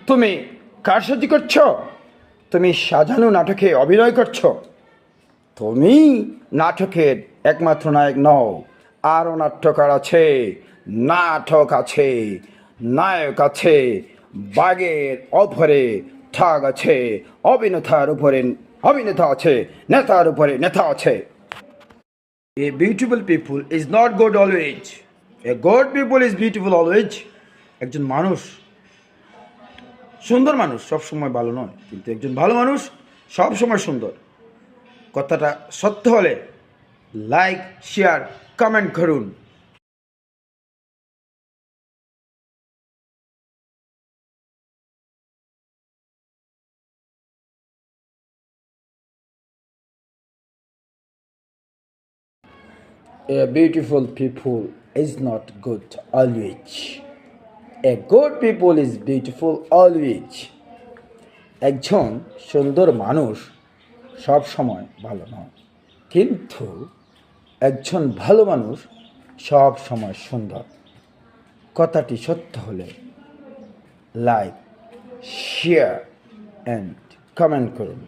তুমি কারসাজি করছো? তুমি সাজানো নাটকে অভিনয় করছো? তুমি নাটকের একমাত্র নায়ক নও, আরও নাট্যকার আছে, নাটক আছে, নায়ক আছে, বাঘের ওপরে ঠাগ আছে, অভিনেতার উপরে অভিনেতা আছে, নেতার উপরে নেতা আছে। A beautiful people is not good always. A good people is beautiful always. একজন মানুষ, সুন্দর মানুষ সবসময় ভালো নয়, কিন্তু একজন ভালো মানুষ সবসময় সুন্দর। কথাটা সত্য হলে লাইক, শেয়ার, কমেন্ট করুন। A beautiful people is not good always. A good people is beautiful always. একজন সুন্দর মানুষ সব সময় ভালো নয়, কিন্তু একজন ভালো মানুষ সব সময় সুন্দর। কথাটি সত্য হলে লাইক, শেয়ার অ্যান্ড কমেন্ট করুন।